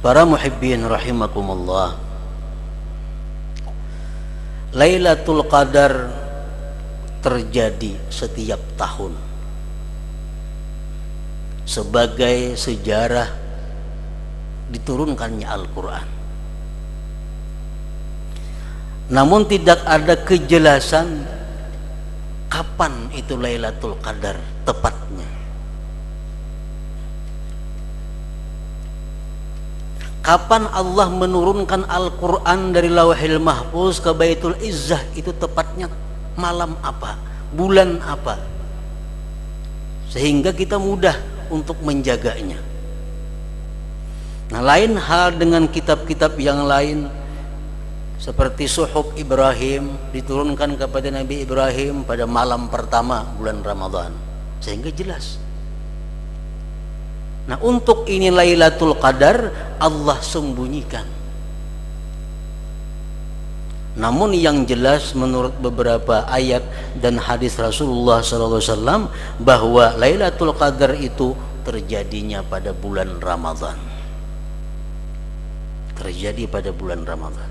Para muhibbin rahimakumullah, Lailatul Qadar terjadi setiap tahun sebagai sejarah diturunkannya Al-Quran. Namun tidak ada kejelasan kapan itu Lailatul Qadar tepatnya. Kapan Allah menurunkan Al-Quran dari Lauhil Mahfuz ke Baitul Izzah itu tepatnya malam apa, bulan apa, sehingga kita mudah untuk menjaganya. Nah, lain hal dengan kitab-kitab yang lain seperti Suhuf Ibrahim diturunkan kepada Nabi Ibrahim pada malam pertama bulan Ramadan, sehingga jelas. Nah, untuk ini Lailatul Qadar Allah sembunyikan. Namun yang jelas menurut beberapa ayat dan hadis Rasulullah SAW bahwa Lailatul Qadar itu terjadinya pada bulan Ramadan. Terjadi pada bulan Ramadan.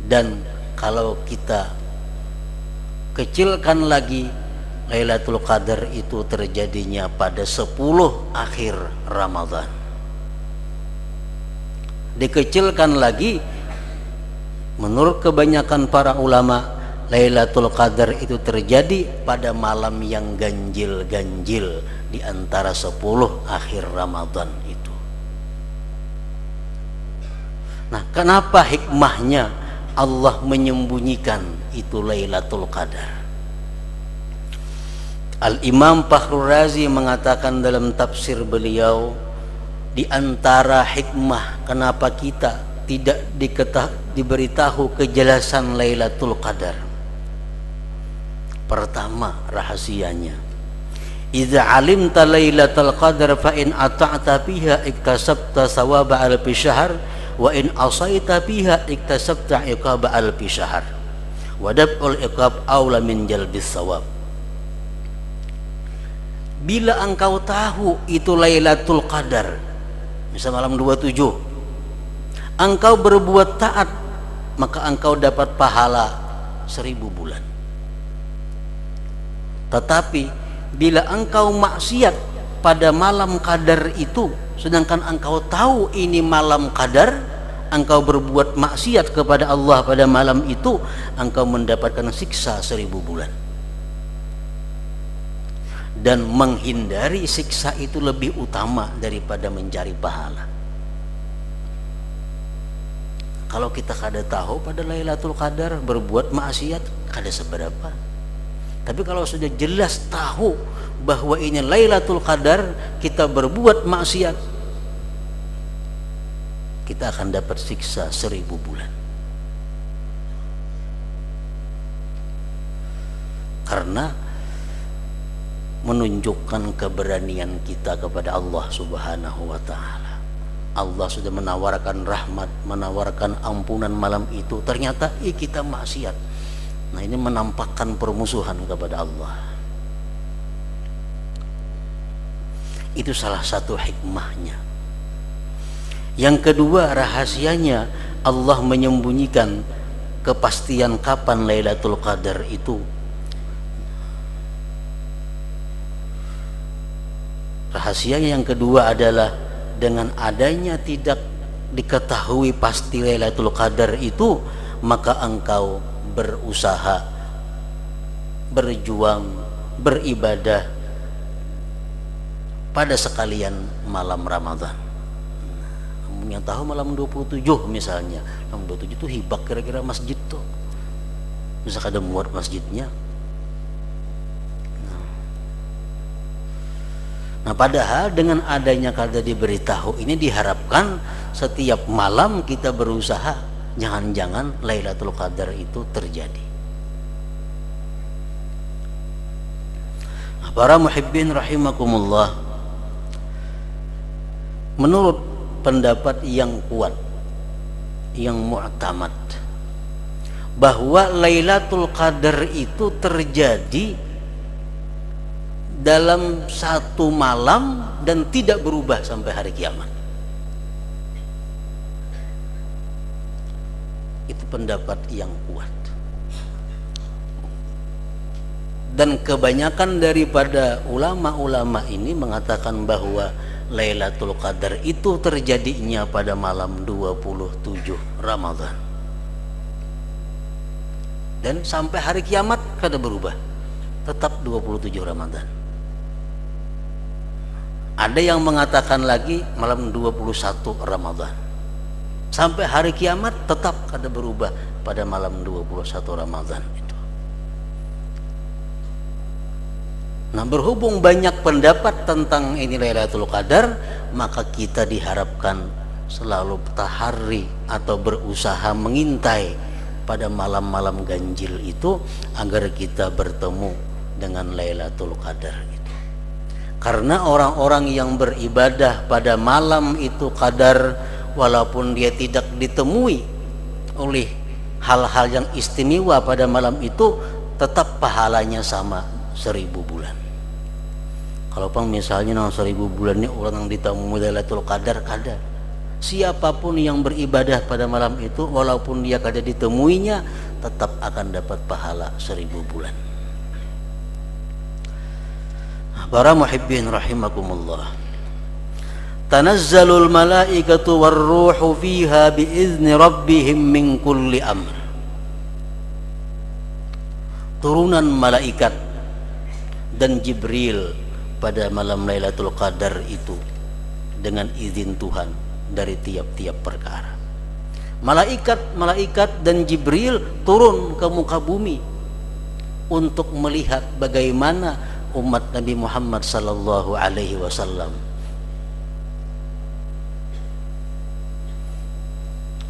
Dan kalau kita kecilkan lagi, Lailatul Qadar itu terjadinya pada 10 akhir Ramadan. Dikecilkan lagi, menurut kebanyakan para ulama, Lailatul Qadar itu terjadi pada malam yang ganjil-ganjil di antara 10 akhir Ramadan itu. Nah, kenapa hikmahnya Allah menyembunyikan itu Lailatul Qadar? Al-Imam Fakhrul Razi mengatakan dalam tafsir beliau, di antara hikmah kenapa kita tidak diberitahu kejelasan Lailatul Qadar. Pertama, rahasianya. Idza alimta Lailatul Qadar fa in ata'ta fiha iktasabta thawaba alfi syahr wa in asaita fiha iktasabta iqaba alfi syahr. Wa dab'ul iqab aula min jalbis thawab. Bila engkau tahu itu Lailatul Qadar, misal malam 27, engkau berbuat taat, maka engkau dapat pahala 1000 bulan. Tetapi bila engkau maksiat pada malam Qadar itu, sedangkan engkau tahu ini malam Qadar, engkau berbuat maksiat kepada Allah pada malam itu, engkau mendapatkan siksa 1000 bulan. Dan menghindari siksa itu lebih utama daripada mencari pahala. Kalau kita kada tahu pada Lailatul Qadar berbuat maksiat kada seberapa. Tapi kalau sudah jelas tahu bahwa ini Lailatul Qadar, kita berbuat maksiat, kita akan dapat siksa 1000 bulan. Karena menunjukkan keberanian kita kepada Allah Subhanahu wa ta'ala. Allah sudah menawarkan rahmat, menawarkan ampunan malam itu, ternyata kita maksiat. Nah, ini menampakkan permusuhan kepada Allah. Itu salah satu hikmahnya. Yang kedua, rahasianya Allah menyembunyikan kepastian kapan Lailatul Qadar itu. Rahasianya yang kedua adalah dengan adanya tidak diketahui pasti Lailatul Qadar itu, maka engkau berusaha, berjuang, beribadah pada sekalian malam Ramadan. Yang tahu malam 27 misalnya, malam 27 itu hibak kira-kira masjid tuh, bisa kada muat masjidnya. Nah, padahal dengan adanya kada diberitahu ini diharapkan setiap malam kita berusaha, jangan-jangan Lailatul Qadar itu terjadi. Nah, para muhibbin rahimakumullah, menurut pendapat yang kuat, yang mu'tamad, bahwa Lailatul Qadar itu terjadi dalam satu malam dan tidak berubah sampai hari kiamat. Itu pendapat yang kuat. Dan kebanyakan daripada ulama-ulama ini mengatakan bahwa Lailatul Qadar itu terjadinya pada malam 27 Ramadan. Dan sampai hari kiamat kada berubah, tetap 27 Ramadan. Ada yang mengatakan lagi malam 21 Ramadan. Sampai hari kiamat tetap kada berubah pada malam 21 Ramadan itu. Nah, berhubung banyak pendapat tentang ini Lailatul Qadar, maka kita diharapkan selalu tahari atau berusaha mengintai pada malam-malam ganjil itu agar kita bertemu dengan Lailatul Qadar itu. Karena orang-orang yang beribadah pada malam itu qadar, walaupun dia tidak ditemui oleh hal-hal yang istimewa pada malam itu, tetap pahalanya sama 1000 bulan. Kalau pang misalnya nang 1000 bulan ini orang yang ditemui Lailatul Qadar kada. Siapapun yang beribadah pada malam itu, walaupun dia kada ditemuinya, tetap akan dapat pahala 1000 bulan. Para muhibbin rahimakumullah. Tanazzalul malaikatu warruhu fiha biizni rabbihim min kulli amr. Turunan malaikat dan Jibril pada malam Lailatul Qadar itu dengan izin Tuhan dari tiap-tiap perkara. Malaikat dan Jibril turun ke muka bumi untuk melihat bagaimana umat Nabi Muhammad sallallahu alaihi wasallam.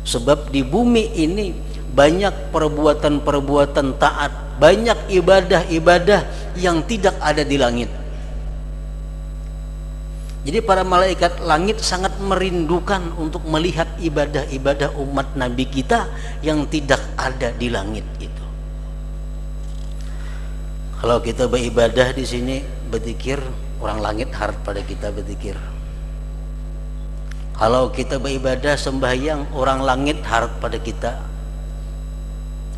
Sebab di bumi ini banyak perbuatan-perbuatan taat, banyak ibadah-ibadah yang tidak ada di langit. Jadi para malaikat langit sangat merindukan untuk melihat ibadah-ibadah umat Nabi kita yang tidak ada di langit itu. Kalau kita beribadah di sini berzikir, orang langit harap pada kita berzikir. Kalau kita beribadah sembahyang, orang langit harap pada kita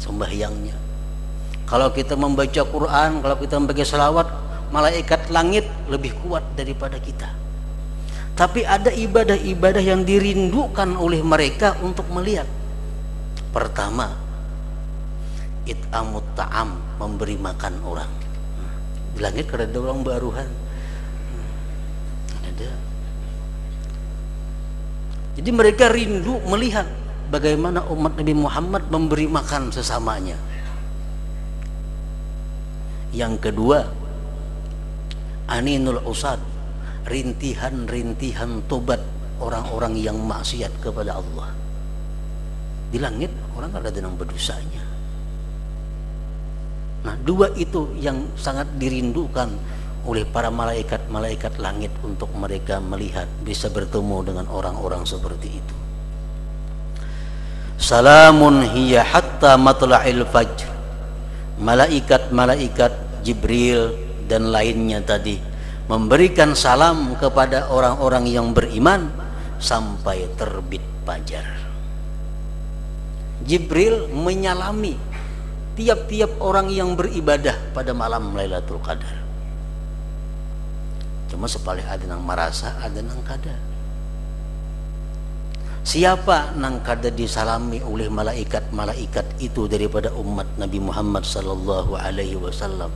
sembahyangnya. Kalau kita membaca Quran, kalau kita membaca selawat, malaikat langit lebih kuat daripada kita. Tapi ada ibadah-ibadah yang dirindukan oleh mereka untuk melihat. Pertama, it'amut ta'am, memberi makan orang. Di langit kada ada orang baruhan. Ada. Jadi mereka rindu melihat bagaimana umat Nabi Muhammad memberi makan sesamanya. Yang kedua, aninul usad, rintihan-rintihan tobat orang-orang yang maksiat kepada Allah. Di langit orang ada yang berdosanya. Nah, dua itu yang sangat dirindukan oleh para malaikat langit untuk mereka melihat, bisa bertemu dengan orang-orang seperti itu. Salamun hiya hatta matla'il fajr. Malaikat Jibril dan lainnya tadi memberikan salam kepada orang-orang yang beriman sampai terbit fajar. Jibril menyalami tiap-tiap orang yang beribadah pada malam Lailatul Qadar. Cuma sepalih ada nang merasa, ada nang kada. Siapa nang kada disalami oleh malaikat itu daripada umat Nabi Muhammad sallallahu alaihi wasallam?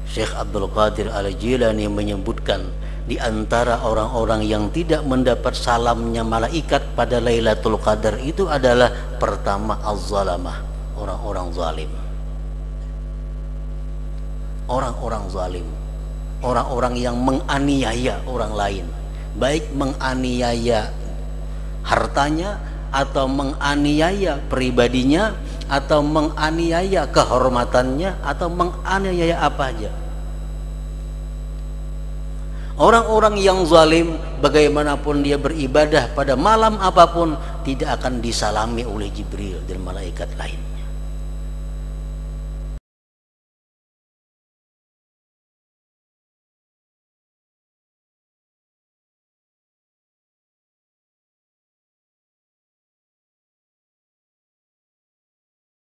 Syekh Abdul Qadir Al-Jilani menyebutkan di antara orang-orang yang tidak mendapat salamnya malaikat pada Lailatul Qadar itu adalah pertama az-zalamah, orang-orang zalim. Orang-orang zalim, orang-orang yang menganiaya orang lain, baik menganiaya hartanya atau menganiaya pribadinya atau menganiaya kehormatannya atau menganiaya apa aja. Orang-orang yang zalim bagaimanapun dia beribadah pada malam apapun tidak akan disalami oleh Jibril dan malaikat lain.